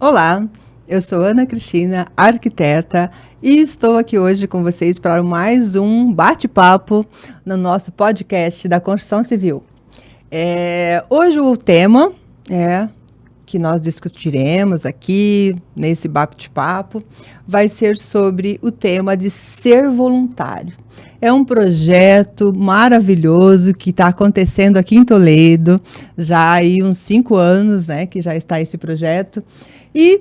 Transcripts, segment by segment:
Olá, eu sou Ana Cristina, arquiteta, e estou aqui hoje com vocês para mais um bate-papo no nosso podcast da Construção Civil. Hoje o tema que nós discutiremos aqui nesse bate-papo vai ser sobre o tema de ser voluntário. É um projeto maravilhoso que está acontecendo aqui em Toledo, já há aí uns 5 anos, né, que já está esse projeto. E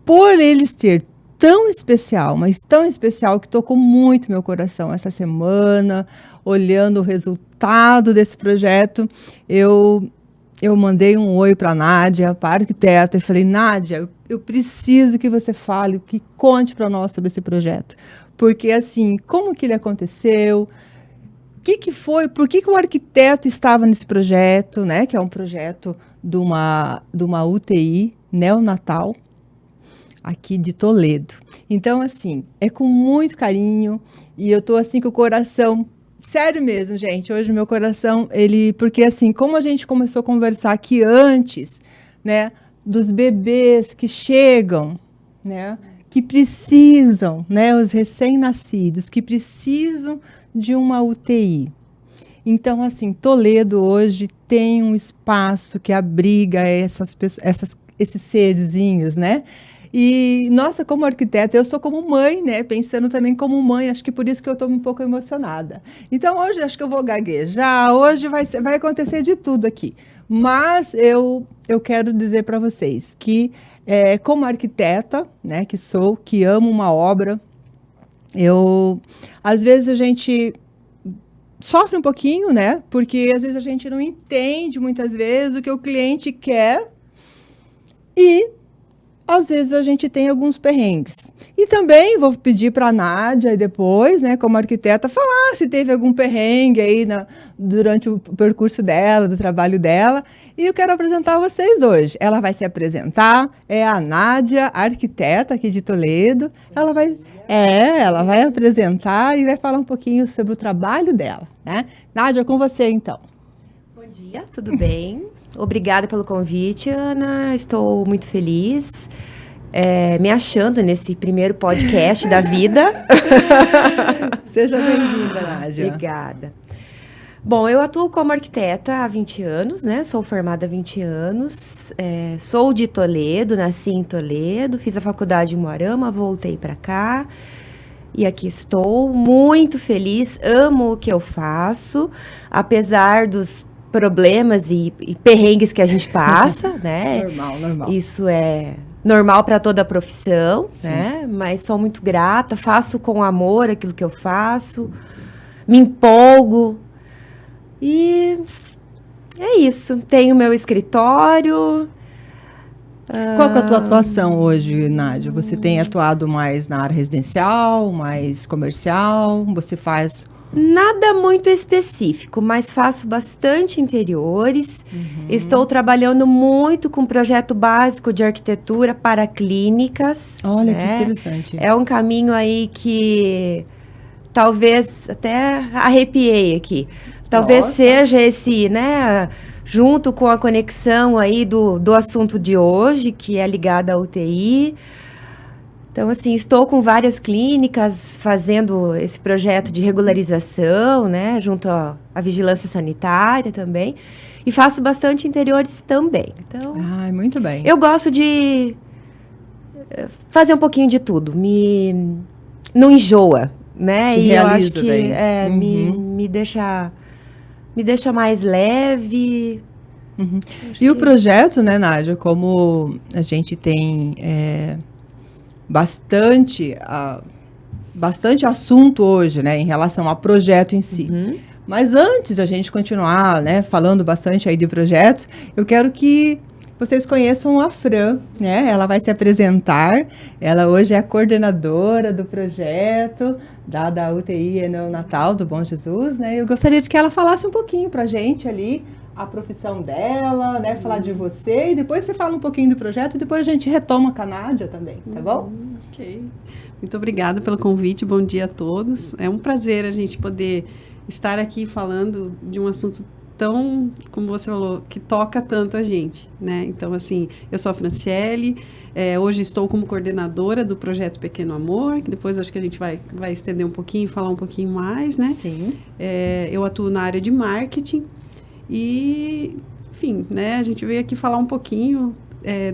por ele ser tão especial, mas tão especial que tocou muito meu coração essa semana, olhando o resultado desse projeto, eu mandei um oi para a Nádia, para a arquiteta, e falei, Nádia, eu preciso que você fale, que conte para nós sobre esse projeto. Porque, assim, como que ele aconteceu, o que foi, por que o arquiteto estava nesse projeto, né? Que é um projeto de uma UTI neonatal aqui de Toledo. Então, assim, é com muito carinho e eu tô assim com o coração, sério mesmo, gente, hoje meu coração, porque assim, como a gente começou a conversar aqui antes, né, dos bebês que chegam, né, que precisam, né, os recém-nascidos, que precisam de uma UTI. Então, assim, Toledo hoje tem um espaço que abriga esses serzinhos, né? E, nossa, como arquiteta, eu sou como mãe, né? Pensando também como mãe, acho que por isso que eu estou um pouco emocionada. Então, hoje acho que eu vou gaguejar, hoje vai acontecer de tudo aqui. Mas eu quero dizer para vocês que, como arquiteta, né, que sou, que amo uma obra, às vezes a gente sofre um pouquinho, né? Porque às vezes a gente não entende muitas vezes o que o cliente quer e às vezes a gente tem alguns perrengues. E também vou pedir para a Nádia depois, né, como arquiteta, falar se teve algum perrengue aí durante o percurso dela, do trabalho dela. E eu quero apresentar vocês hoje. Ela vai se apresentar, é a Nádia, arquiteta aqui de Toledo. Ela vai apresentar e vai falar um pouquinho sobre o trabalho dela, né? Nádia, com você então. Bom dia, tudo bem? Obrigada pelo convite, Ana. Estou muito feliz, me achando nesse primeiro podcast da vida. Seja bem-vinda, Nádia. Obrigada. Bom, eu atuo como arquiteta há 20 anos, né? Sou formada há 20 anos. Sou de Toledo, nasci em Toledo, fiz a faculdade em Moarama, voltei para cá. E aqui estou muito feliz, amo o que eu faço, apesar dos problemas e perrengues que a gente passa, né? Normal. Isso é normal para toda a profissão, né? Mas sou muito grata, faço com amor aquilo que eu faço, me empolgo. E é isso. Tenho meu escritório. Qual que é a tua atuação hoje, Nádia? Você tem atuado mais na área residencial, mais comercial? Você faz... Nada muito específico, mas faço bastante interiores. Estou trabalhando muito com projeto básico de arquitetura para clínicas. Olha, né? que interessante. É um caminho aí que talvez até arrepiei aqui. Talvez seja esse, né, junto com a conexão aí do assunto de hoje, que é ligado à UTI. Então, assim, estou com várias clínicas fazendo esse projeto de regularização, né, junto à vigilância sanitária também, e faço bastante interiores também. Então, muito bem. Eu gosto de fazer um pouquinho de tudo, não enjoa, né? Te e eu acho que me deixa mais leve. E o projeto, né, Nádia, como a gente tem bastante assunto hoje, né, em relação ao projeto em si. Mas antes de a gente continuar, né, falando bastante aí de projetos, eu quero que vocês conheçam a Fran, né? Ela vai se apresentar. Ela hoje é a coordenadora do projeto da UTI neonatal do Bom Jesus, né? Eu gostaria de que ela falasse um pouquinho pra gente ali a profissão dela, né? Falar de você e depois você fala um pouquinho do projeto e depois a gente retoma com a Nádia também, tá bom? Ok. Muito obrigada pelo convite, bom dia a todos. É um prazer a gente poder estar aqui falando de um assunto tão, como você falou, que toca tanto a gente, né? Então, assim, eu sou a Franciele, hoje estou como coordenadora do projeto Pequeno Amor, que depois acho que a gente vai estender um pouquinho, falar um pouquinho mais, né? Sim. Eu atuo na área de marketing e, enfim, né? A gente veio aqui falar um pouquinho,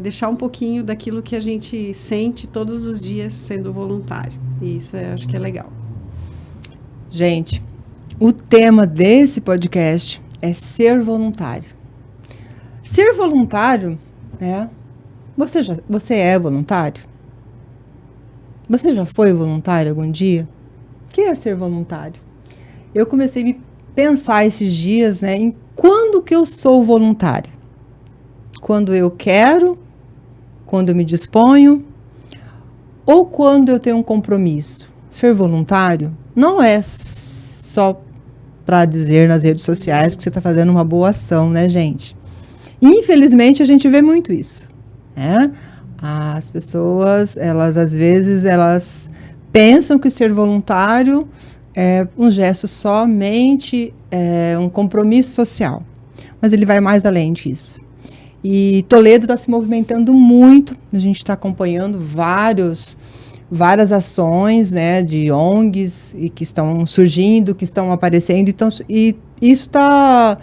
deixar um pouquinho daquilo que a gente sente todos os dias sendo voluntário. E isso acho que é legal. Gente, o tema desse podcast é ser voluntário. Ser voluntário, né? Você é voluntário? Você já foi voluntário algum dia? O que é ser voluntário? Eu comecei a me pensar esses dias, né, em quando que eu sou voluntária. Quando eu quero, quando eu me disponho, ou quando eu tenho um compromisso. Ser voluntário não é só para dizer nas redes sociais que você está fazendo uma boa ação, né, gente? Infelizmente, a gente vê muito isso, né? As pessoas, às vezes, pensam que ser voluntário é um gesto somente, um compromisso social. Mas ele vai mais além disso. E Toledo está se movimentando muito, a gente está acompanhando várias ações, né, de ONGs e que estão surgindo, que estão aparecendo, então, e isso está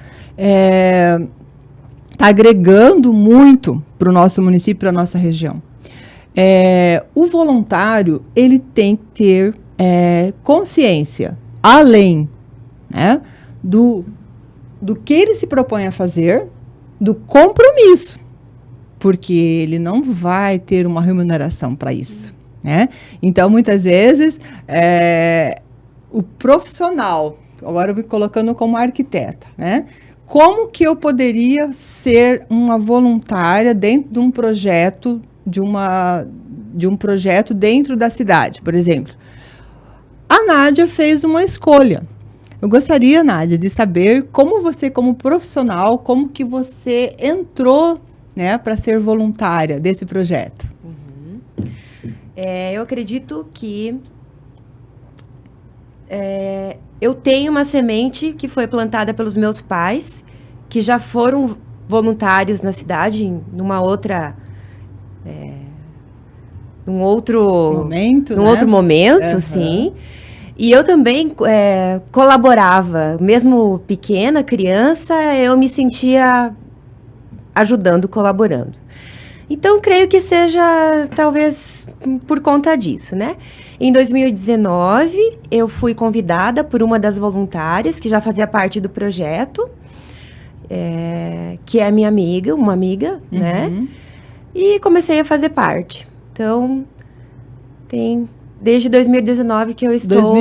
agregando muito para o nosso município, para a nossa região. O voluntário, ele tem que ter consciência, além, né, do que ele se propõe a fazer, do compromisso, porque ele não vai ter uma remuneração para isso, né? Então, muitas vezes, o profissional, agora eu vou colocando como arquiteta, né? Como que eu poderia ser uma voluntária dentro de um projeto, de um projeto dentro da cidade, por exemplo? A Nádia fez uma escolha. Eu gostaria, Nádia, de saber como você, como profissional, como que você entrou, né, para ser voluntária desse projeto. Eu acredito que eu tenho uma semente que foi plantada pelos meus pais, que já foram voluntários na cidade, num outro momento, sim. E eu também colaborava, mesmo pequena, criança, eu me sentia ajudando, colaborando. Então, creio que seja, talvez, por conta disso, né? Em 2019, eu fui convidada por uma das voluntárias, que já fazia parte do projeto, que é minha amiga, uma amiga, né? E comecei a fazer parte. Então, desde 2019 que eu estou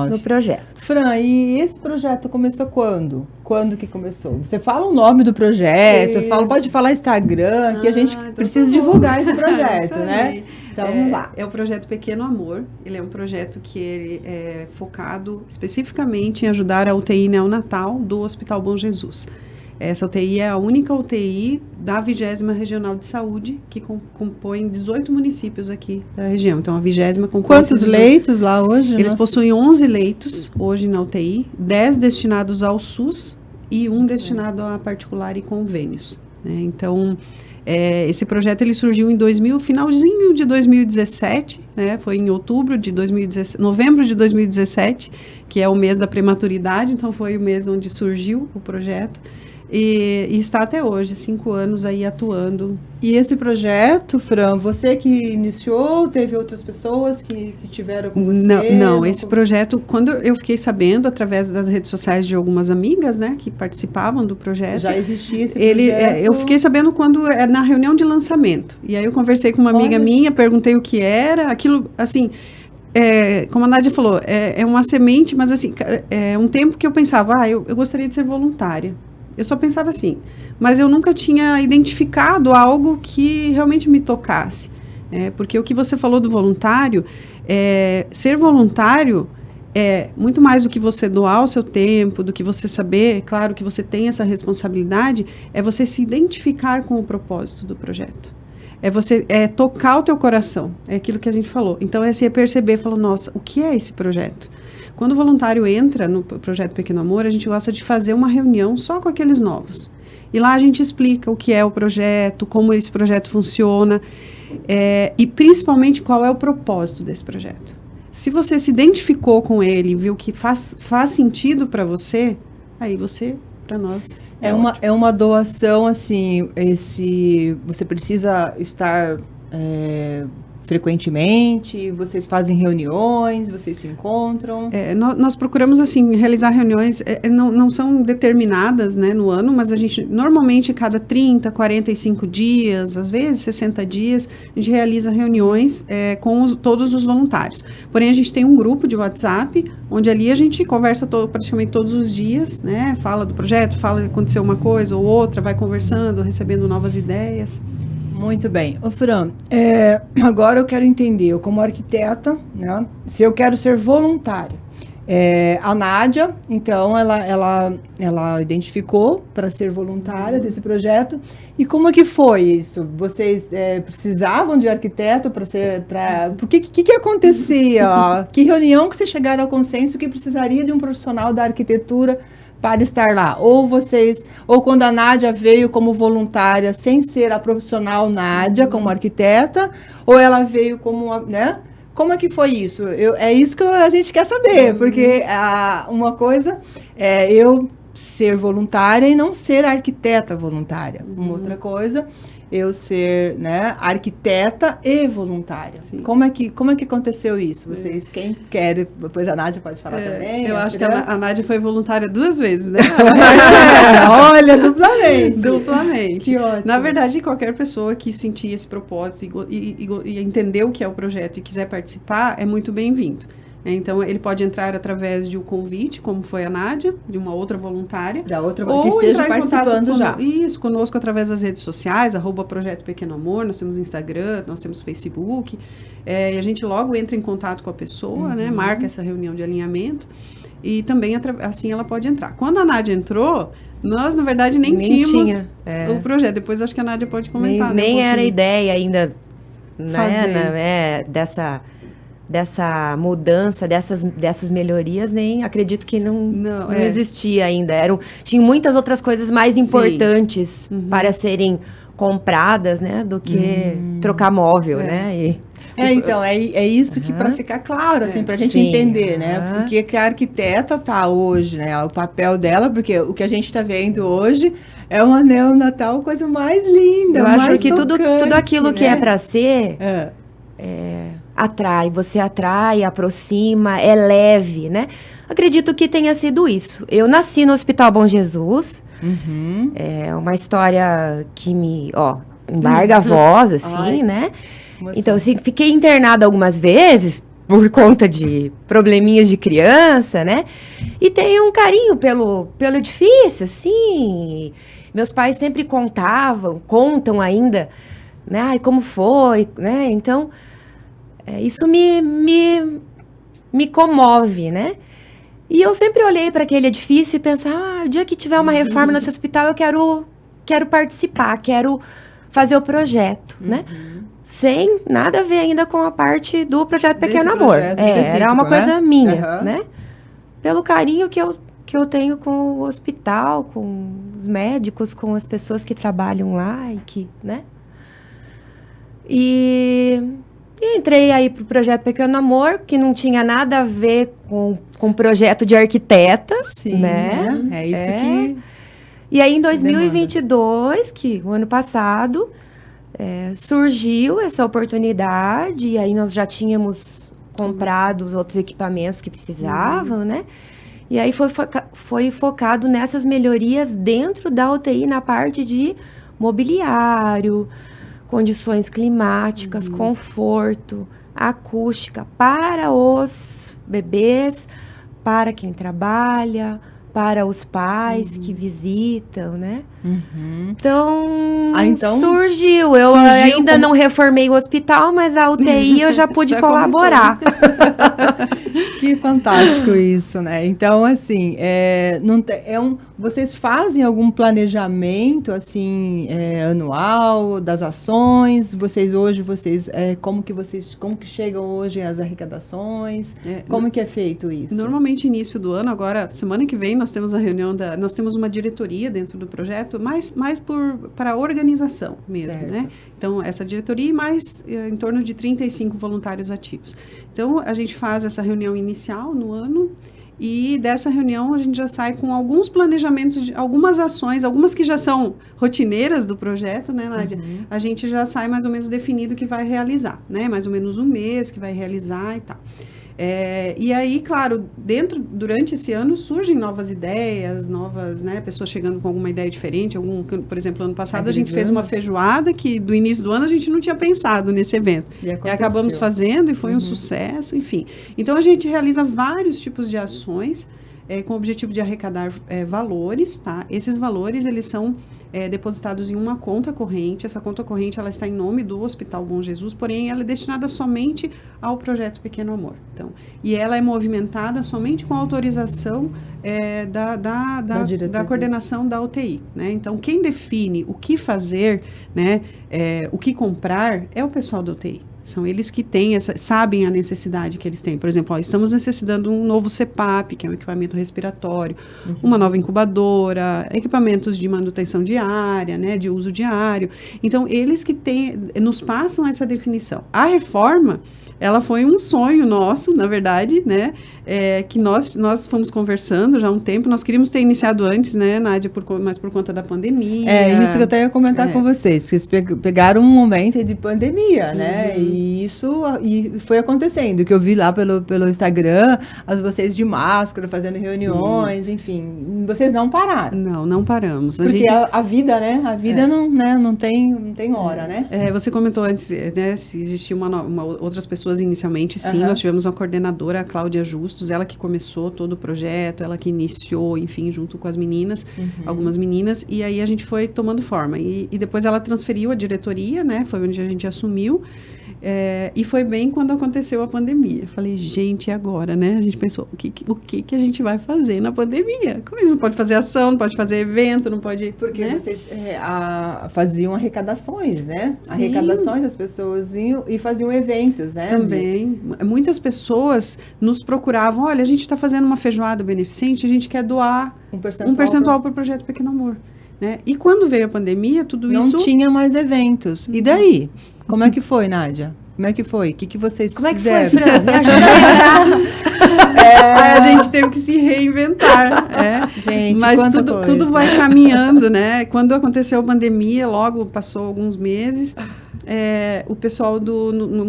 no projeto. Fran, e esse projeto começou quando? Quando que começou? Você fala o nome do projeto, pode falar Instagram, que a gente precisa divulgar esse projeto, né? Então, vamos lá. É o projeto Pequeno Amor. Ele é um projeto que ele é focado especificamente em ajudar a UTI neonatal do Hospital Bom Jesus. Essa UTI é a única UTI da 20ª Regional de Saúde, que compõe 18 municípios aqui da região. Então, a 20ª compõe... Quantos leitos lá hoje? Eles possuem 11 leitos hoje na UTI, 10 destinados ao SUS e 1 destinado a particular e convênios, né? Então, esse projeto ele surgiu em finalzinho de 2017, né? Foi em novembro de 2017, que é o mês da prematuridade, então foi o mês onde surgiu o projeto. E está até hoje, 5 anos aí atuando. E esse projeto, Fran, você que iniciou, teve outras pessoas que tiveram com você? Não, esse projeto, quando eu fiquei sabendo, através das redes sociais de algumas amigas, né, que participavam do projeto. Já existia esse projeto? Eu fiquei sabendo quando, na reunião de lançamento. E aí eu conversei com uma amiga minha, perguntei o que era, aquilo, assim... como a Nádia falou, é uma semente, mas assim, um tempo que eu pensava, eu gostaria de ser voluntária. Eu só pensava assim, mas eu nunca tinha identificado algo que realmente me tocasse. Porque o que você falou do voluntário, ser voluntário é muito mais do que você doar o seu tempo, do que você saber, claro que você tem essa responsabilidade, é você se identificar com o propósito do projeto. É tocar o teu coração, é aquilo que a gente falou. Então, é perceber, falou, nossa, o que é esse projeto? Quando o voluntário entra no projeto Pequeno Amor, a gente gosta de fazer uma reunião só com aqueles novos. E lá a gente explica o que é o projeto, como esse projeto funciona, e principalmente qual é o propósito desse projeto. Se você se identificou com ele, viu que faz sentido para você, aí você, para nós... É uma doação, assim, você precisa estar frequentemente, vocês fazem reuniões, vocês se encontram? Nós procuramos, assim, realizar reuniões, não são determinadas, né, no ano, mas a gente, normalmente, cada 30, 45 dias, às vezes 60 dias, a gente realiza reuniões com todos os voluntários. Porém, a gente tem um grupo de WhatsApp, onde ali a gente conversa praticamente todos os dias, né, fala do projeto, fala que aconteceu uma coisa ou outra, vai conversando, recebendo novas ideias. Muito bem. Ô, Fran, agora eu quero entender, eu como arquiteta, né, se eu quero ser voluntária. A Nádia, então, ela identificou para ser voluntária desse projeto. E como é que foi isso? Vocês precisavam de arquiteto para ser... O que acontecia? Que reunião que vocês chegaram ao consenso que precisaria de um profissional da arquitetura para estar lá? Ou quando a Nádia veio como voluntária, sem ser a profissional Nádia, como arquiteta, ou ela veio como, né? Como é que foi isso? É isso que a gente quer saber, porque uma coisa é eu ser voluntária e não ser arquiteta voluntária. Uma outra coisa, eu ser, né, arquiteta e voluntária. Sim. Como é que aconteceu isso? Vocês, quem quer, depois a Nádia pode falar também. Eu acho que a Nádia foi voluntária 2 vezes, né? Olha, duplamente. Duplamente. Que ótimo. Na verdade, qualquer pessoa que sentir esse propósito e entender o que é o projeto e quiser participar, é muito bem-vindo. Então, ele pode entrar através de um convite, como foi a Nádia, de uma outra voluntária. Da outra que esteja participando já. Isso, conosco através das redes sociais, @Projeto Pequeno Amor, nós temos Instagram, nós temos Facebook. E a gente logo entra em contato com a pessoa, né? Marca essa reunião de alinhamento. E também, assim, ela pode entrar. Quando a Nádia entrou, nós, na verdade, nem tínhamos o projeto. Depois, acho que a Nádia pode comentar. Nem era ideia ainda, né? Dessa mudança, dessas melhorias, nem acredito que não existia ainda. Tinha muitas outras coisas mais importantes para serem compradas, né, do que trocar móvel, né? Então, é isso que, para ficar claro, assim, para a gente entender, né? Porque que a arquiteta tá hoje, né? O papel dela, porque o que a gente está vendo hoje é um anel natal, coisa mais linda, acho que tudo aquilo que é para ser... você atrai, aproxima, é leve, né? Acredito que tenha sido isso. Eu nasci no Hospital Bom Jesus, é uma história que me, embarga a voz, assim, né? Então, assim, fiquei internada algumas vezes por conta de probleminhas de criança, né? E tenho um carinho pelo edifício, assim. Meus pais sempre contam ainda, né? Ai, como foi, né? Então... isso me comove, né? E eu sempre olhei para aquele edifício e pensava, o dia que tiver uma reforma nesse hospital, eu quero participar, quero fazer o projeto, né? Sem nada a ver ainda com a parte do projeto Pequeno Amor. Era uma coisa minha, né? Pelo carinho que eu tenho com o hospital, com os médicos, com as pessoas que trabalham lá e que, né? E entrei aí pro projeto Pequeno Amor, que não tinha nada a ver com projeto de arquitetas, né? É isso que... E aí, em 2022, o ano passado, surgiu essa oportunidade, e aí nós já tínhamos comprado os outros equipamentos que precisavam, né? E aí foi focado nessas melhorias dentro da UTI, na parte de mobiliário, condições climáticas, conforto, acústica para os bebês, para quem trabalha, para os pais que visitam, né? Então, surgiu. Eu ainda não reformei o hospital, mas a UTI eu já pude colaborar. Que fantástico isso, né? Então, assim, vocês fazem algum planejamento, assim, anual das ações? Como que chegam hoje às arrecadações? Como que é feito isso? Normalmente, início do ano, agora, semana que vem, nós temos a reunião nós temos uma diretoria dentro do projeto, mais para a organização mesmo, né? Então, essa diretoria e mais em torno de 35 voluntários ativos. Então, a gente faz essa reunião inicial no ano e dessa reunião a gente já sai com alguns planejamentos, algumas ações, algumas que já são rotineiras do projeto, né, Nádia? Uhum. A gente já sai mais ou menos definido o que vai realizar, né? Mais ou menos um mês que vai realizar e tal. E aí, claro, durante esse ano surgem novas ideias, né, pessoas chegando com alguma ideia diferente. Por exemplo, ano passado a gente fez uma feijoada que do início do ano a gente não tinha pensado nesse evento. E acabamos fazendo e foi um sucesso, enfim. Então a gente realiza vários tipos de ações com o objetivo de arrecadar valores, tá? Esses valores, eles são depositados em uma conta corrente. Essa conta corrente, ela está em nome do Hospital Bom Jesus, porém ela é destinada somente ao projeto Pequeno Amor. Então, e ela é movimentada somente com autorização da coordenação da UTI, né? Então, quem define o que fazer, né, o que comprar, é o pessoal da UTI. São eles que sabem a necessidade que eles têm. Por exemplo, estamos necessitando um novo CPAP, que é um equipamento respiratório, uma nova incubadora, equipamentos de manutenção diária, né, de uso diário. Então, eles que nos passam essa definição. A reforma, ela foi um sonho nosso, na verdade, né, que nós fomos conversando já há um tempo. Nós queríamos ter iniciado antes, né, Nádia, mas por conta da pandemia. Isso que eu até ia comentar com vocês. Vocês pegaram um momento de pandemia, né, e foi acontecendo, que eu vi lá pelo Instagram, vocês de máscara, fazendo reuniões, enfim, vocês não pararam. Não paramos. Porque a vida, né, não tem hora, né? Você comentou antes, né, se existia outras pessoas inicialmente, sim, nós tivemos uma coordenadora, a Cláudia Justus, ela que começou todo o projeto, ela que iniciou, enfim, junto com as meninas, algumas meninas, e aí a gente foi tomando forma, e depois ela transferiu a diretoria, né, foi onde a gente assumiu. E foi bem quando aconteceu a pandemia. Falei, gente, e agora, né? A gente pensou, o que a gente vai fazer na pandemia? Como a gente não pode fazer ação, não pode fazer evento, não pode... Porque né? vocês faziam arrecadações, né? Sim. Arrecadações, as pessoas iam e faziam eventos, né? Também. Muitas pessoas nos procuravam, olha, a gente está fazendo uma feijoada beneficente, a gente quer doar um percentual para o Projeto Pequeno Amor. Né? E quando veio a pandemia, isso... Não tinha mais eventos. E daí? Como é que foi, Nádia? Como é que foi? O que vocês fizeram? Como é que foi, Fran? Me ajuda Aí a gente teve que se reinventar. Gente, mas tudo vai caminhando, né? Quando aconteceu a pandemia, logo passou alguns meses, um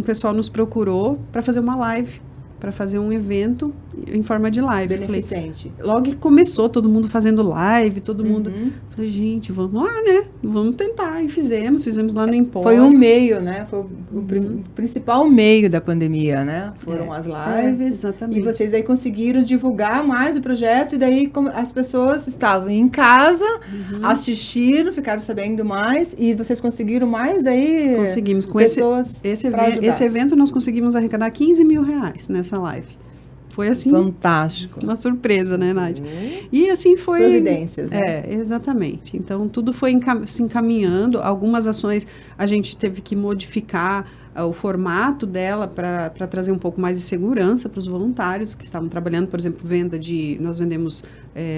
pessoal nos procurou para fazer uma live, para fazer um evento em forma de live. Beneficente. Logo que começou, todo mundo fazendo live, todo mundo... Falei, gente, vamos lá, né? Vamos tentar. E fizemos lá no Empório. Foi um meio, né? Foi o principal meio da pandemia, né? Foram as lives. Exatamente. E vocês aí conseguiram divulgar mais o projeto, e daí as pessoas estavam em casa, assistiram, ficaram sabendo mais, e vocês conseguiram mais aí... Conseguimos. Com pessoas esse evento, nós conseguimos arrecadar R$15 mil nessa live. Foi assim... Fantástico. Uma surpresa, né, Nádia? E assim foi... Providências, né? Exatamente. Então, tudo foi se encaminhando. Algumas ações a gente teve que modificar o formato dela para trazer um pouco mais de segurança para os voluntários que estavam trabalhando. Por exemplo, nós vendemos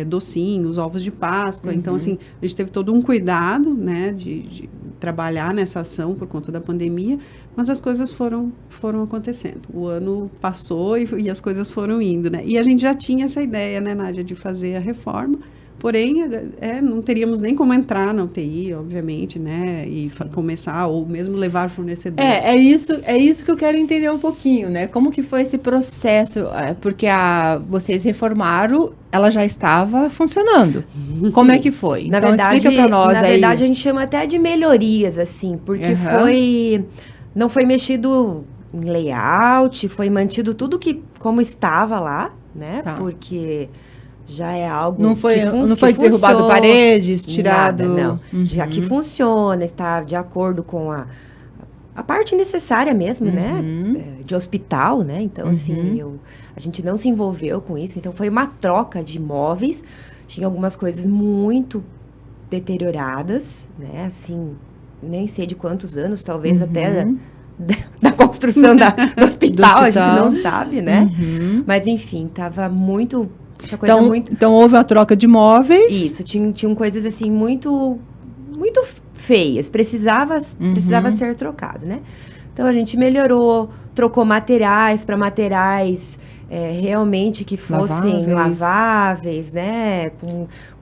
docinhos, ovos de Páscoa. Então, assim, a gente teve todo um cuidado, né, de trabalhar nessa ação por conta da pandemia, mas as coisas foram acontecendo. O ano passou e as coisas foram indo, né? E a gente já tinha essa ideia, né, Nádia, de fazer a reforma. Porém, não teríamos nem como entrar na UTI, obviamente, né? E começar, ou mesmo levar fornecedores. É isso que eu quero entender um pouquinho, né? Como que foi esse processo? Porque vocês reformaram, ela já estava funcionando. Como é que foi? Na então, verdade, explica para nós aí. Na verdade, a gente chama até de melhorias, assim, porque não foi mexido em layout, foi mantido tudo como estava lá, né? Tá. Porque... já é algo não foi derrubado paredes, tirado... Nada, não. Já que funciona, está de acordo com a parte necessária mesmo, né? De hospital, né? Então, assim, a gente não se envolveu com isso. Então, foi uma troca de móveis. Tinha algumas coisas muito deterioradas, né? Assim, nem sei de quantos anos, talvez até da construção do hospital, a gente não sabe, né? Mas, enfim, tava muito... Coisa então, houve a troca de móveis. Isso, tinham coisas, assim, muito feias. Precisava ser trocado, né? Então, a gente melhorou, trocou materiais para materiais realmente que fossem laváveis, né?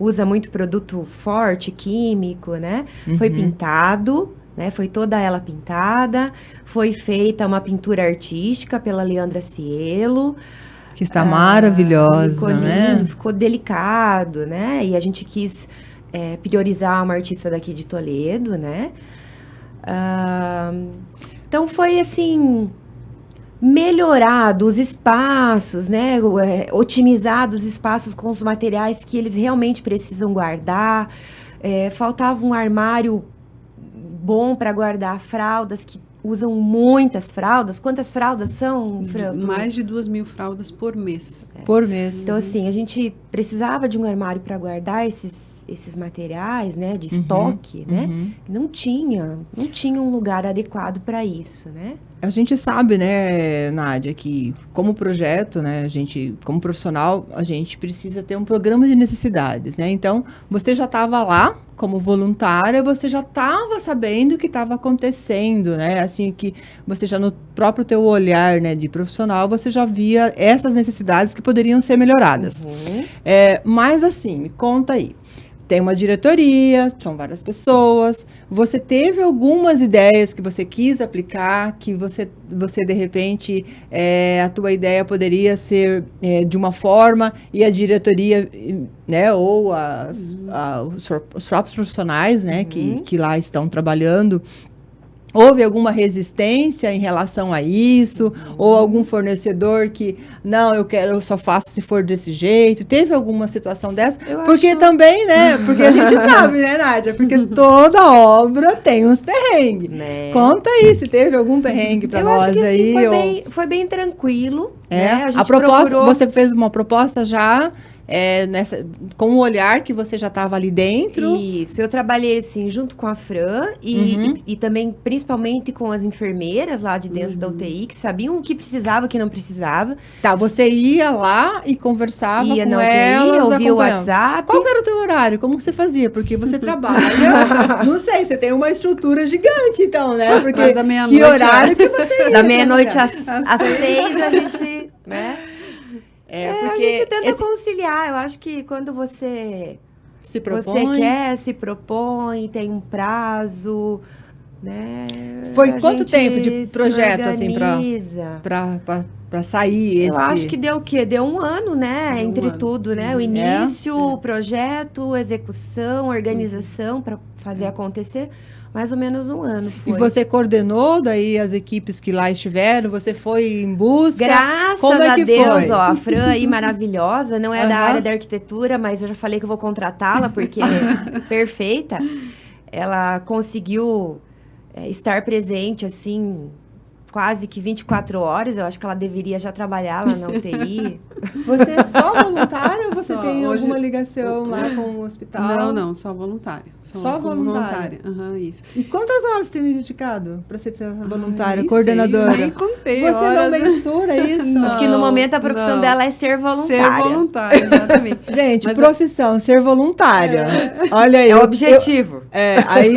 Usa muito produto forte, químico, né? Foi pintado, né? Foi toda ela pintada. Foi feita uma pintura artística pela Leandra Cielo. Que está maravilhosa, ficou lindo, né? Ficou delicado, né? E a gente quis priorizar uma artista daqui de Toledo, né? Então, foi assim... melhorado os espaços, né? Otimizado os espaços com os materiais que eles realmente precisam guardar. Faltava um armário bom para guardar fraldas, que usam muitas fraldas. Quantas fraldas são, Fran? Mais de 2.000 fraldas por mês. Por mês. Então, assim, a gente precisava de um armário para guardar esses materiais, né? De estoque, né? Não tinha um lugar adequado para isso, né? A gente sabe, né, Nádia, que como projeto, né, a gente, como profissional, a gente precisa ter um programa de necessidades, né? Então, você já estava lá como voluntária, você já estava sabendo o que estava acontecendo, né? Assim, que você já no próprio teu olhar, né, de profissional, você já via essas necessidades que poderiam ser melhoradas. Mas assim, me conta aí. Tem uma diretoria, são várias pessoas. Você teve algumas ideias que você quis aplicar, que você de repente, a tua ideia poderia ser de uma forma e a diretoria, né, ou os próprios profissionais, né, que lá estão trabalhando, houve alguma resistência em relação a isso? Ou algum fornecedor que, não, eu só faço se for desse jeito? Teve alguma situação dessa? Porque também, né? Porque a gente sabe, né, Nádia? Porque toda obra tem uns perrengues. Né? Conta aí, se teve algum perrengue para nós aí. Eu acho que foi bem tranquilo. Né? A gente proposta, você fez uma proposta já... com o olhar que você já estava ali dentro. Isso, eu trabalhei assim junto com a Fran e também principalmente com as enfermeiras lá de dentro da UTI, que sabiam o que precisava, o que não precisava. Tá, você ia lá e conversava com na elas, UTI, ouvia o WhatsApp. Qual era o teu horário? Como que você fazia? Porque você trabalha, não sei, você tem uma estrutura gigante então, né? Porque que horário que você ia? Da meia-noite às 6 a gente, né? Porque a gente tenta conciliar. Eu acho que quando você se propõe, tem um prazo, né? Foi quanto tempo de projeto, assim, para sair esse... Eu acho que deu o quê? Deu um ano, né? Entre tudo, né? O início, o projeto, execução, organização para fazer acontecer. Mais ou menos um ano foi. E você coordenou daí as equipes que lá estiveram? Você foi em busca? Graças a Deus, ó, a Fran aí maravilhosa, não é da área da arquitetura, mas eu já falei que eu vou contratá-la, porque é perfeita. Ela conseguiu estar presente, assim, quase que 24 horas. Eu acho que ela deveria já trabalhar lá na UTI. Você é só voluntária ou você tem alguma ligação lá com o hospital? Não, só voluntária. Só voluntária? Isso. E quantas horas você tem dedicado para ser voluntária, coordenadora? Nem contei Você não mensura isso? Não, acho que no momento a profissão dela é ser voluntária. Ser voluntária, exatamente. Gente, profissão, ser voluntária. Olha aí. É o objetivo. Aí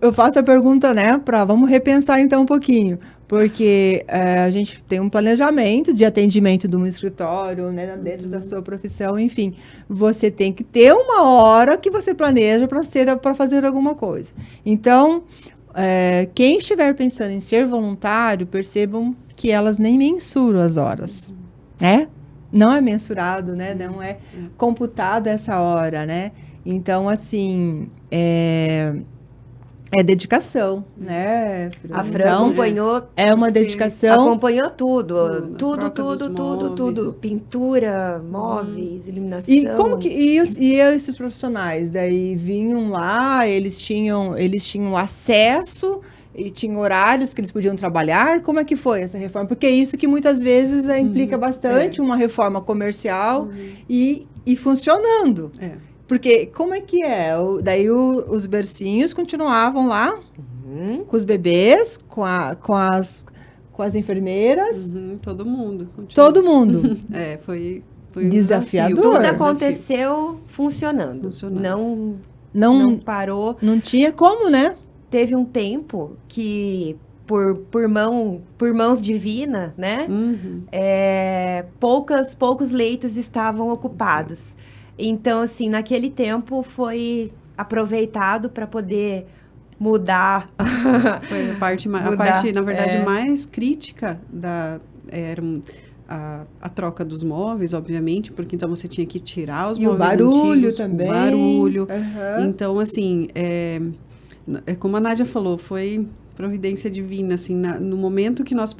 eu faço a pergunta, né, vamos repensar então um pouquinho. Porque a gente tem um planejamento de atendimento de um escritório, né, dentro da sua profissão, enfim. Você tem que ter uma hora que você planeja para fazer alguma coisa. Então, quem estiver pensando em ser voluntário, percebam que elas nem mensuram as horas, né? Não é mensurado, né? Não é computada essa hora, né? Então, assim... É dedicação, né? A Fran acompanhou... É uma dedicação... Acompanhou tudo. Pintura, móveis, iluminação. E como que... E esses profissionais? Daí vinham lá, eles tinham acesso E tinha horários que eles podiam trabalhar? Como é que foi essa reforma? Porque é isso que muitas vezes implica bastante uma reforma comercial e funcionando. Porque como é que é? Daí os bercinhos continuavam lá com os bebês, com as enfermeiras. Todo mundo. Todo mundo. Foi um desafiador. desafio. Tudo aconteceu funcionando. Não parou. Não tinha como, né? Teve um tempo que, por mãos divinas, né? Poucos leitos estavam ocupados. Então, assim, naquele tempo foi aproveitado para poder mudar. Foi a parte, na verdade, mais crítica era a troca dos móveis, obviamente, porque então você tinha que tirar os móveis barulho antigos, também. O barulho. Então, assim, como a Nádia falou, foi providência divina, assim, no momento que nós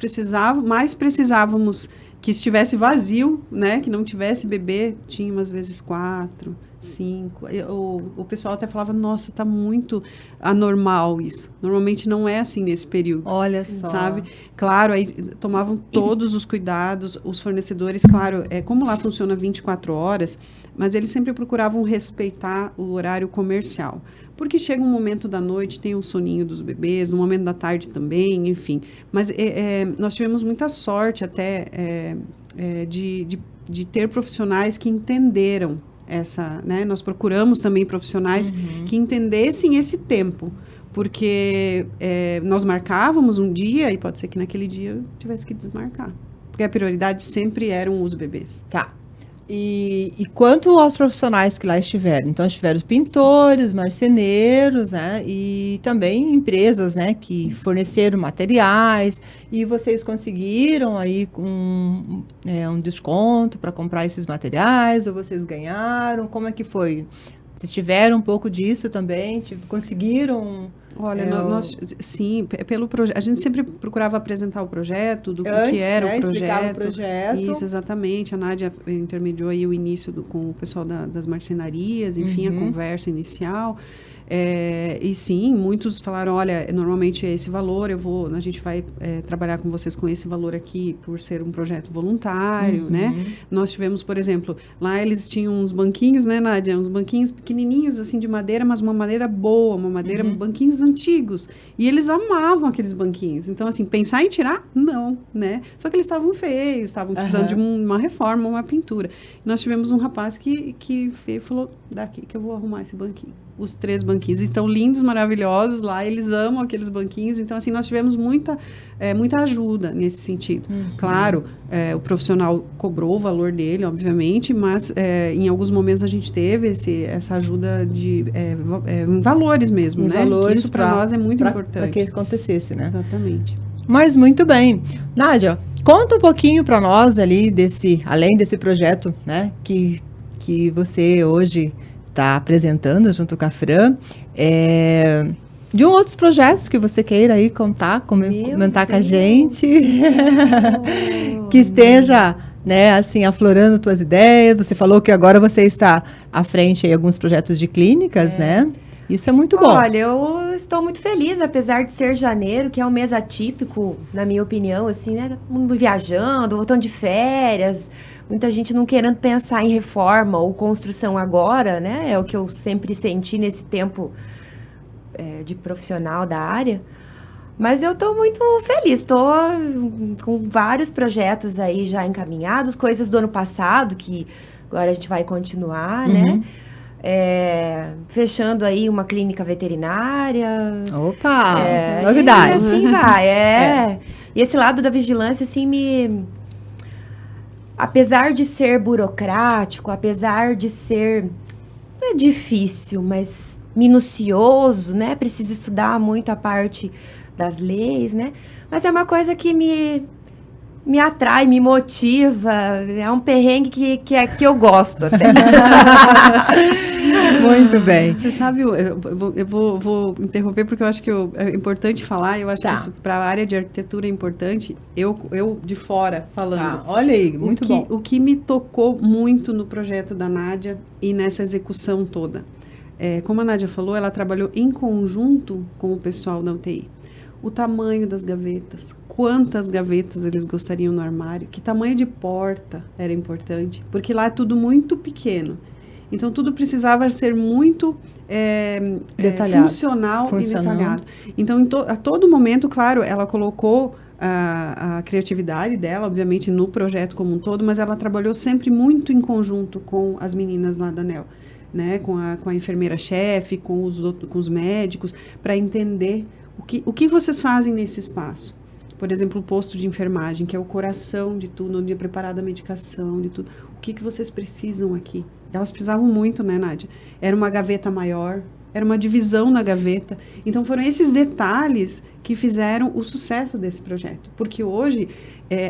mais precisávamos que estivesse vazio, né, que não tivesse bebê, tinha umas vezes 4, 5, o pessoal até falava, nossa, tá muito anormal isso, normalmente não é assim nesse período. Olha só. Sabe? Claro, aí tomavam todos os cuidados, os fornecedores, claro, como lá funciona 24 horas, mas eles sempre procuravam respeitar o horário comercial. Porque chega um momento da noite, tem o soninho dos bebês, no momento da tarde também, enfim. Mas nós tivemos muita sorte até de ter profissionais que entenderam né? Nós procuramos também profissionais que entendessem esse tempo. Porque nós marcávamos um dia e pode ser que naquele dia eu tivesse que desmarcar. Porque a prioridade sempre eram os bebês. Tá. E quanto aos profissionais que lá estiveram? Então, estiveram pintores, marceneiros, né? E também empresas, né? Que forneceram materiais. E vocês conseguiram aí um desconto para comprar esses materiais? Ou vocês ganharam? Como é que foi? Vocês tiveram um pouco disso também? Conseguiram... Olha, nós, sim, pelo projeto, a gente sempre procurava apresentar o projeto, o que era o projeto. Isso, exatamente. A Nádia intermediou aí o início com o pessoal das marcenarias, enfim, a conversa inicial. E sim, muitos falaram, olha, normalmente é esse valor, a gente vai trabalhar com vocês com esse valor aqui por ser um projeto voluntário, né? Nós tivemos, por exemplo, lá eles tinham uns banquinhos, né, Nádia? Uns banquinhos pequenininhos, assim, de madeira, mas uma madeira boa, banquinhos antigos. E eles amavam aqueles banquinhos. Então, assim, pensar em tirar? Não, né? Só que eles estavam feios, estavam precisando de uma reforma, uma pintura. Nós tivemos um rapaz que falou, daqui que eu vou arrumar esse banquinho. Os 3 banquinhos estão lindos, maravilhosos lá, eles amam aqueles banquinhos, então assim, nós tivemos muita ajuda nesse sentido. Claro, o profissional cobrou o valor dele, obviamente, mas em alguns momentos a gente teve essa ajuda em valores mesmo, né? Valores, isso para nós é muito importante. Para que acontecesse, né? Exatamente. Mas muito bem. Nádia, conta um pouquinho para nós ali além desse projeto, né? Que você hoje está apresentando junto com a Fran, de outros projetos que você queira aí comentar com a gente, que esteja, né, assim, aflorando tuas ideias. Você falou que agora você está à frente aí alguns projetos de clínicas, né? Isso é muito bom. Olha, eu estou muito feliz, apesar de ser janeiro, que é um mês atípico, na minha opinião, assim, né? Todo mundo viajando, voltando de férias, muita gente não querendo pensar em reforma ou construção agora, né? É o que eu sempre senti nesse tempo de profissional da área. Mas eu estou muito feliz, estou com vários projetos aí já encaminhados, coisas do ano passado, que agora a gente vai continuar, né? Fechando aí uma clínica veterinária. Opa! Novidades. E assim vai, E esse lado da vigilância, assim, apesar de ser burocrático, apesar de ser... Não é difícil, mas minucioso, né? Precisa estudar muito a parte das leis, né? Mas é uma coisa que me atrai, me motiva. É um perrengue que eu gosto até. Muito bem. Você sabe, eu vou interromper porque eu acho que é importante falar, eu acho que isso para a área de arquitetura é importante, eu de fora falando. Olha aí, muito bom. O que me tocou muito no projeto da Nádia e nessa execução toda, como a Nádia falou, ela trabalhou em conjunto com o pessoal da UTI. o tamanho das gavetas, quantas gavetas eles gostariam no armário, que tamanho de porta era importante, porque lá é tudo muito pequeno. Então, tudo precisava ser muito funcional e detalhado. Então, a todo momento, claro, ela colocou a criatividade dela, obviamente, no projeto como um todo, mas ela trabalhou sempre muito em conjunto com as meninas lá da ANEEL, né? Com a enfermeira-chefe, com os médicos, para entender o que vocês fazem nesse espaço. Por exemplo, o posto de enfermagem, que é o coração de tudo, onde é preparada a medicação, de tudo. O que vocês precisam aqui? Elas precisavam muito, né, Nádia? Era uma gaveta maior, era uma divisão na gaveta. Então, foram esses detalhes que fizeram o sucesso desse projeto. Porque hoje,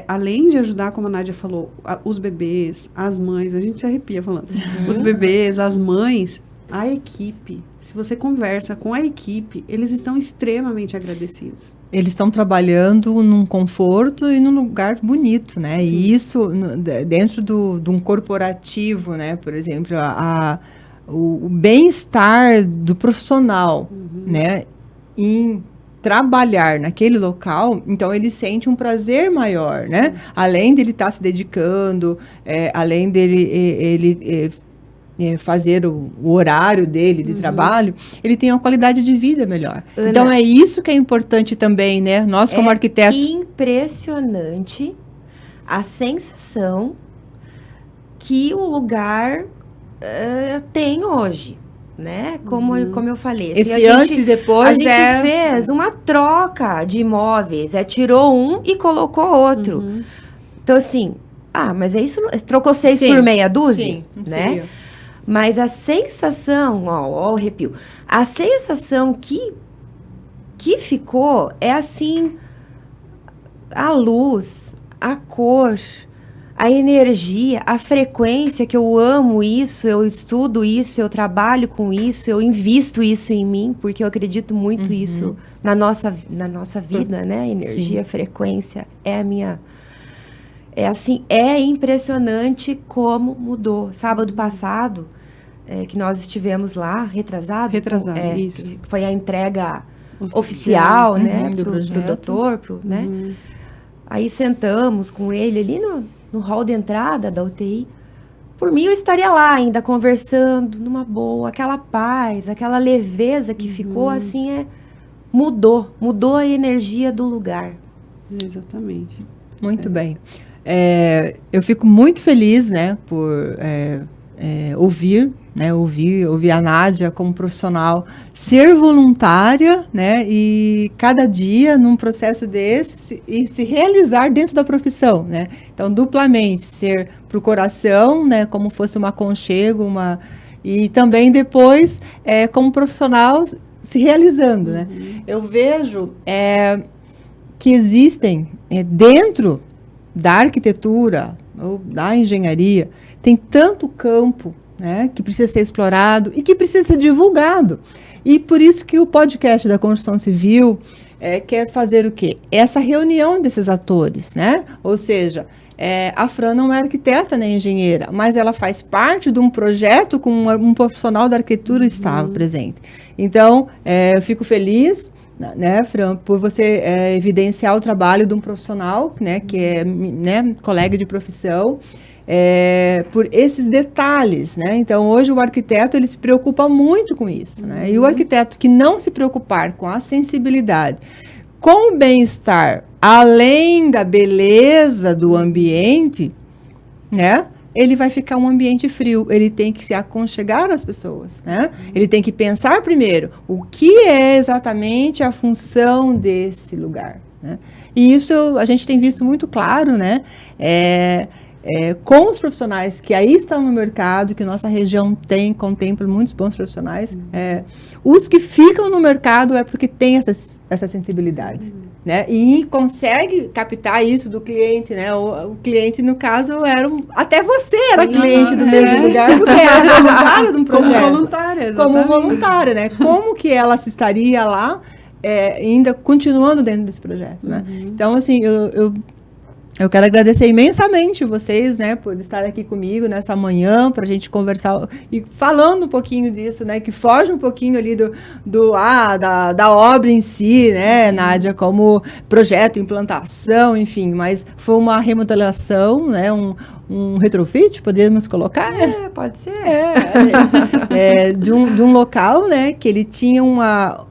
além de ajudar, como a Nádia falou, os bebês, as mães, a gente se arrepia falando, os bebês, as mães, a equipe, se você conversa com a equipe, eles estão extremamente agradecidos. Eles estão trabalhando num conforto e num lugar bonito, né? Sim. E isso, dentro de um corporativo, né? Por exemplo, o bem-estar do profissional, né? Em trabalhar naquele local, então ele sente um prazer maior, né? Além dele estar se dedicando, além dele fazer o horário dele de trabalho, ele tem uma qualidade de vida melhor. Ana, então é isso que é importante também, né? Nós como arquitetos... É impressionante a sensação que o lugar tem hoje, né? Como eu falei. Assim, esse antes e depois a gente fez uma troca de imóveis, tirou um e colocou outro. Então assim, mas é isso, trocou 6 por meia dúzia? Sim, né? Seria. Mas a sensação, ó o arrepio, a sensação que ficou é assim, a luz, a cor, a energia, a frequência, que eu amo isso, eu estudo isso, eu trabalho com isso, eu invisto isso em mim, porque eu acredito muito isso na nossa vida, né? Energia, frequência, é impressionante como mudou. Sábado passado, que nós estivemos lá, retrasado, isso. Que foi a entrega oficial, né, pro doutor, né? Aí sentamos com ele ali no hall de entrada da UTI. Por mim, eu estaria lá ainda conversando, numa boa, aquela paz, aquela leveza que ficou, assim, mudou a energia do lugar. Exatamente. Muito bem. Eu fico muito feliz, né, por ouvir a Nádia como profissional, ser voluntária, né, e cada dia num processo desse e se realizar dentro da profissão, né. Então, duplamente, ser pro coração, né, como fosse um aconchego, e também depois, como profissional, se realizando, né. Eu vejo que existem dentro da arquitetura ou da engenharia, tem tanto campo, né, que precisa ser explorado e que precisa ser divulgado. E por isso que o podcast da Construção Civil quer fazer o quê? Essa reunião desses atores, né? Ou seja, a Fran não é arquiteta nem engenheira, mas ela faz parte de um projeto com um profissional da arquitetura estava presente. Então, eu fico feliz, né, Fran, por você evidenciar o trabalho de um profissional, né, que é, né, colega de profissão, por esses detalhes, né? Então, hoje o arquiteto ele se preocupa muito com isso, né? E o arquiteto que não se preocupar com a sensibilidade, com o bem-estar, além da beleza do ambiente, né? Ele vai ficar um ambiente frio, ele tem que se aconchegar às pessoas, né? Ele tem que pensar primeiro o que é exatamente a função desse lugar, né? E isso a gente tem visto muito claro, né? Com os profissionais que aí estão no mercado, que nossa região contempla muitos bons profissionais, os que ficam no mercado é porque tem essa sensibilidade, né? E consegue captar isso do cliente, né? O cliente, no caso, até você era cliente do mesmo lugar, porque era voluntária de um projeto. Como voluntária, exatamente. Como voluntária, né? Como que ela se estaria lá, ainda continuando dentro desse projeto, né? Então, assim, Eu quero agradecer imensamente vocês, né, por estar aqui comigo nessa manhã, para a gente conversar e falando um pouquinho disso, né, que foge um pouquinho ali da obra em si, né, Nádia, como projeto, implantação, enfim, mas foi uma remodelação, né, um retrofit, podemos colocar? Pode ser. De um local, né, que ele tinha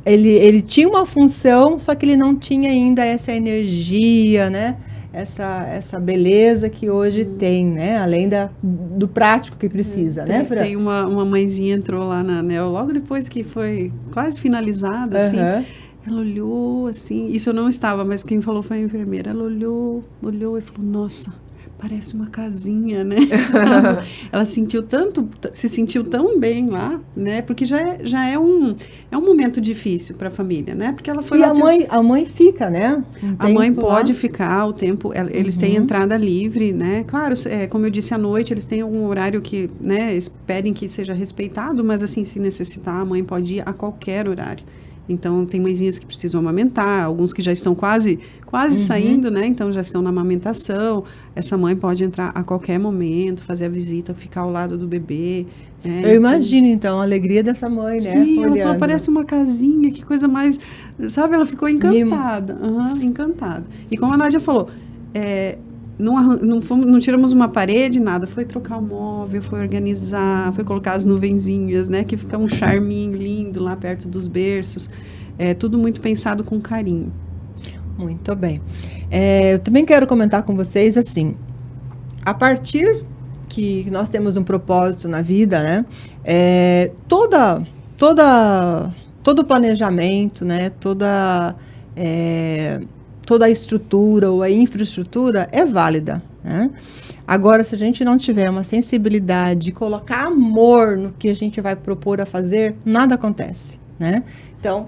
ele tinha uma função, só que ele não tinha ainda essa energia, né, essa beleza que hoje tem, né? Além do prático que precisa, né, Fran? Tem uma mãezinha entrou lá na ANEEL, logo depois que foi quase finalizada, assim, ela olhou, assim, isso eu não estava, mas quem falou foi a enfermeira, ela olhou e falou, nossa, parece uma casinha, né? Ela se sentiu tão bem lá, né? Porque já é um momento difícil para a família, né? Porque ela foi lá. A mãe fica, né? A mãe pode ficar o tempo. Eles têm entrada livre, né? Claro, como eu disse à noite, eles têm algum horário que, né? Eles pedem que seja respeitado, mas assim, se necessitar, a mãe pode ir a qualquer horário. Então, tem mãezinhas que precisam amamentar, alguns que já estão quase saindo, né? Então, já estão na amamentação. Essa mãe pode entrar a qualquer momento, fazer a visita, ficar ao lado do bebê. Né? Eu imagino, então, a alegria dessa mãe, né? Sim, ela falou, parece uma casinha, que coisa mais... Sabe, ela ficou encantada. Encantada. E como a Nádia falou, não tiramos uma parede, nada. Foi trocar o móvel, foi organizar, foi colocar as nuvenzinhas, né? Que fica um charminho lindo lá perto dos berços. Tudo muito pensado com carinho. Muito bem. Eu também quero comentar com vocês, assim, a partir que nós temos um propósito na vida, né? Todo o planejamento, né? Toda a estrutura ou a infraestrutura é válida, né? Agora, se a gente não tiver uma sensibilidade de colocar amor no que a gente vai propor a fazer, nada acontece, né? Então,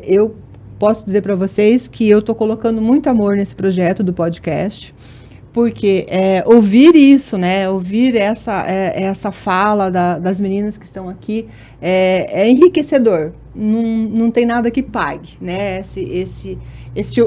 eu posso dizer para vocês que eu estou colocando muito amor nesse projeto do podcast, porque ouvir isso, né? Ouvir essa fala das meninas que estão aqui é enriquecedor. Não tem nada que pague, né?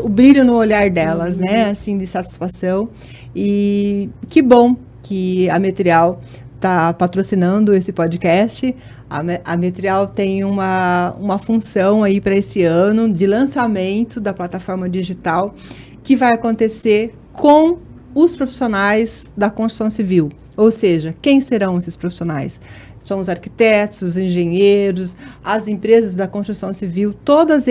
O brilho no olhar delas, né? Assim, de satisfação. E que bom que a Metrial está patrocinando esse podcast. A Metrial tem uma função aí para esse ano de lançamento da plataforma digital que vai acontecer com os profissionais da construção civil. Ou seja, quem serão esses profissionais? São os arquitetos, os engenheiros, as empresas da construção civil, todas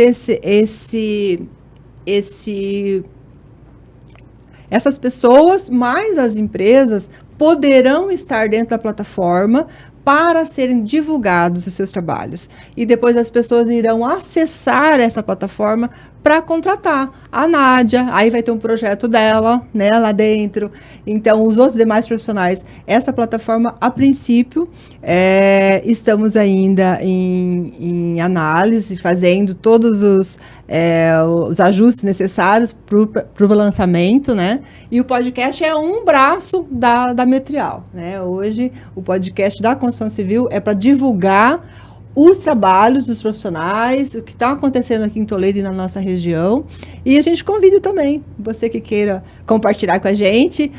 essas pessoas, mais as empresas, poderão estar dentro da plataforma para serem divulgados os seus trabalhos. E depois as pessoas irão acessar essa plataforma para contratar a Nádia. Aí vai ter um projeto dela, né, lá dentro. Então, os outros demais profissionais, essa plataforma, a princípio, estamos ainda em análise, fazendo todos os ajustes necessários para o lançamento, né? E o podcast é um braço da Metrial, né? Hoje, o podcast da construção civil é para divulgar os trabalhos dos profissionais, o que está acontecendo aqui em Toledo e na nossa região. E a gente convida também você que queira compartilhar com a gente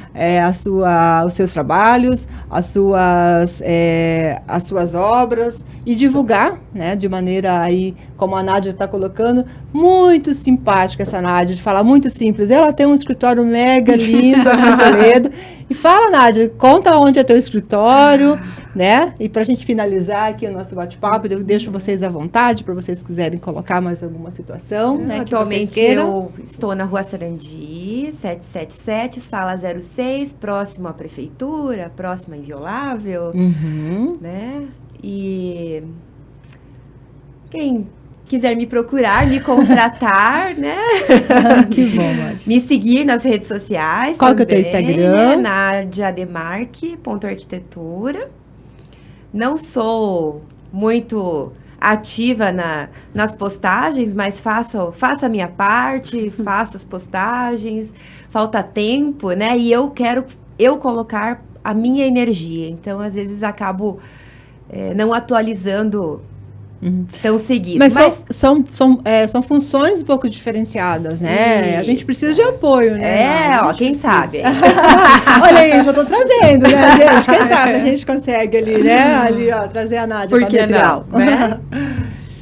os seus trabalhos, as suas obras e divulgar, né, de maneira aí, como a Nádia está colocando, muito simpática essa Nádia, de falar muito simples. Ela tem um escritório mega lindo aqui em Toledo. E fala, Nádia, conta onde é teu escritório, né? E para a gente finalizar aqui o nosso bate-papo, eu deixo vocês à vontade para vocês quiserem colocar mais alguma situação, né? Atualmente eu estou na Rua Sarandi, 777, sala 06, próximo à prefeitura, próximo à Inviolável, né? E quem quiser me procurar, me contratar, né? Que bom, Nádia. Me seguir nas redes sociais. Qual que é o teu Instagram? Né? nadiademarque.arquitetura. Não sou muito ativa nas postagens, mas faço a minha parte, faço as postagens, falta tempo, né? E eu quero colocar a minha energia. Então, às vezes, acabo não atualizando tão seguido. Mas são funções um pouco diferenciadas, né? Isso. A gente precisa de apoio, né? Quem sabe. Olha aí, já tô trazendo, né, gente? Quem sabe a gente consegue ali, né? Ali, ó, trazer a Nádia. Por que não, né?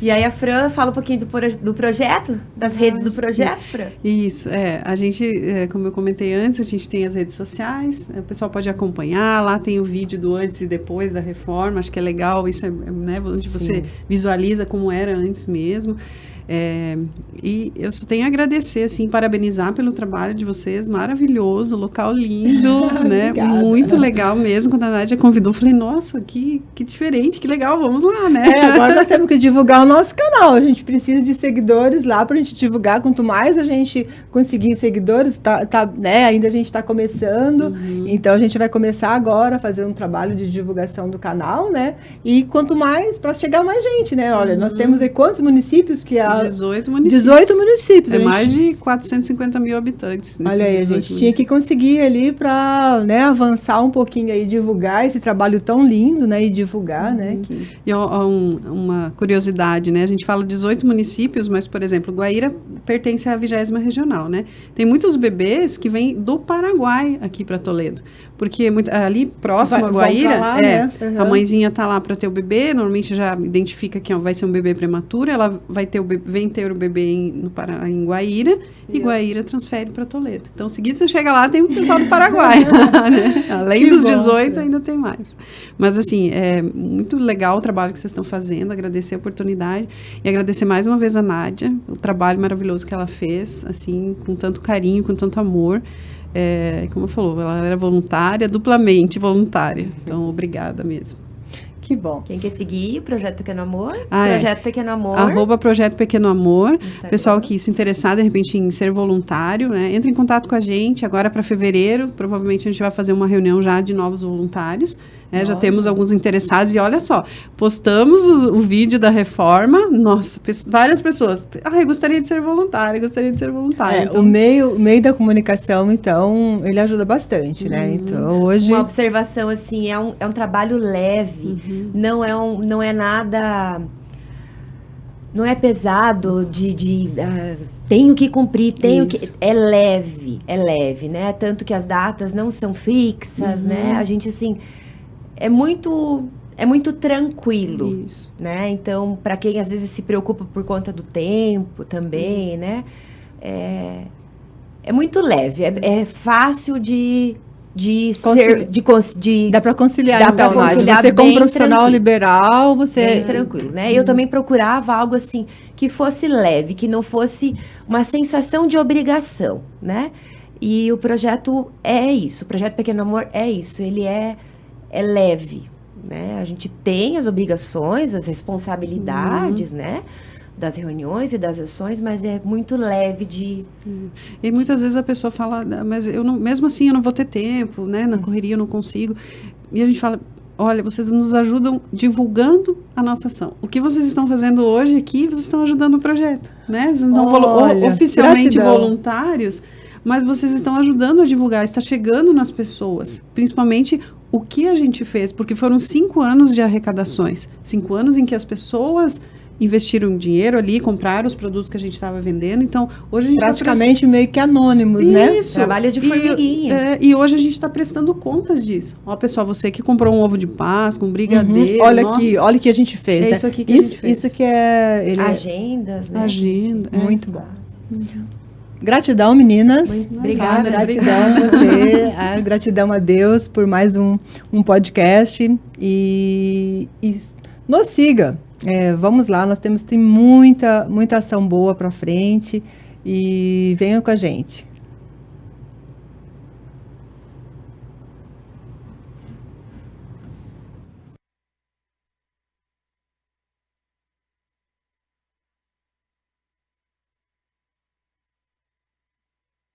E aí a Fran fala um pouquinho do projeto, das redes do projeto, Fran? Isso, a gente, como eu comentei antes, a gente tem as redes sociais, o pessoal pode acompanhar, lá tem o vídeo do antes e depois da reforma, acho que é legal, isso né, onde você visualiza como era antes mesmo. E eu só tenho a agradecer, assim, parabenizar pelo trabalho de vocês, maravilhoso, local lindo, né? Muito legal mesmo. Quando a Nádia convidou, eu falei, nossa, que diferente, que legal, vamos lá, né? Agora nós temos que divulgar o nosso canal, a gente precisa de seguidores lá pra gente divulgar, quanto mais a gente conseguir seguidores, né? Ainda a gente tá começando, então a gente vai começar agora a fazer um trabalho de divulgação do canal, né? E quanto mais, para chegar mais gente, né? Olha, nós temos aí quantos municípios que 18 municípios. 18 municípios. Mais de 450 mil habitantes. Olha aí, a gente tinha que conseguir ali para, né, avançar um pouquinho aí, divulgar esse trabalho tão lindo, né, e divulgar, né. E uma curiosidade, né, a gente fala 18 municípios, mas, por exemplo, Guaíra pertence à 20ª regional, né. Tem muitos bebês que vêm do Paraguai aqui para Toledo, porque ali próximo a Guaíra, lá, né? A mãezinha tá lá para ter o bebê, normalmente já identifica que vai ser um bebê prematuro, ela vai ter vem ter o bebê em Guaíra, e Guaíra transfere para Toledo. Então, seguido você chega lá, tem um pessoal do Paraguai, né? Além dos 18, ainda tem mais. Mas, assim, é muito legal o trabalho que vocês estão fazendo, agradecer a oportunidade e agradecer mais uma vez a Nádia, o trabalho maravilhoso que ela fez, assim, com tanto carinho, com tanto amor. Como eu falou, ela era voluntária, duplamente voluntária. Então, obrigada mesmo. Que bom. Quem quer seguir o Projeto Pequeno Amor? Projeto Pequeno Amor. @Projeto Pequeno Amor. Instagram. Pessoal que se interessar, de repente, em ser voluntário, né? Entre em contato com a gente. Agora, para fevereiro, provavelmente a gente vai fazer uma reunião já de novos voluntários. Já temos alguns interessados. E olha só, postamos o vídeo da reforma. Nossa, várias pessoas. Eu gostaria de ser voluntária, Então, o meio da comunicação, então, ele ajuda bastante, né? Então, hoje... Uma observação, assim, é um trabalho leve. Não é nada... Não é pesado tenho que cumprir, é leve, né? Tanto que as datas não são fixas, né? A gente, assim, é muito tranquilo, né? Então, para quem às vezes se preocupa por conta do tempo também, né? É muito leve, é fácil dá para conciliar, dá então, Nádia. Você como profissional tranquilo. Liberal, você... Bem tranquilo, né? Eu também procurava algo assim, que fosse leve, que não fosse uma sensação de obrigação, né? E o projeto é isso, o Projeto Pequeno Amor é isso, ele é leve, né? A gente tem as obrigações, as responsabilidades, né? Das reuniões e das ações, mas é muito leve de... E muitas vezes a pessoa fala, mas mesmo assim eu não vou ter tempo, né? Na correria eu não consigo. E a gente fala, olha, vocês nos ajudam divulgando a nossa ação. O que vocês estão fazendo hoje aqui, vocês estão ajudando o projeto, né? Vocês não são oficialmente voluntários, mas vocês estão ajudando a divulgar, está chegando nas pessoas, principalmente o que a gente fez, porque foram 5 anos de arrecadações, 5 anos em que as pessoas investiram dinheiro ali, compraram os produtos que a gente estava vendendo, então hoje a gente praticamente meio que anônimos, né? Trabalho de formiguinha. E hoje a gente está prestando contas disso. Ó, pessoal, você que comprou um ovo de Páscoa, um brigadeiro, olha o que a gente fez, né? Isso aqui que a gente fez. Isso que é... Agendas, né? Agenda. Muito bom. Gratidão, meninas. Obrigada. Gratidão a você. Gratidão a Deus por mais um podcast. E nos siga. Vamos lá, nós tem muita ação boa para frente e venham com a gente.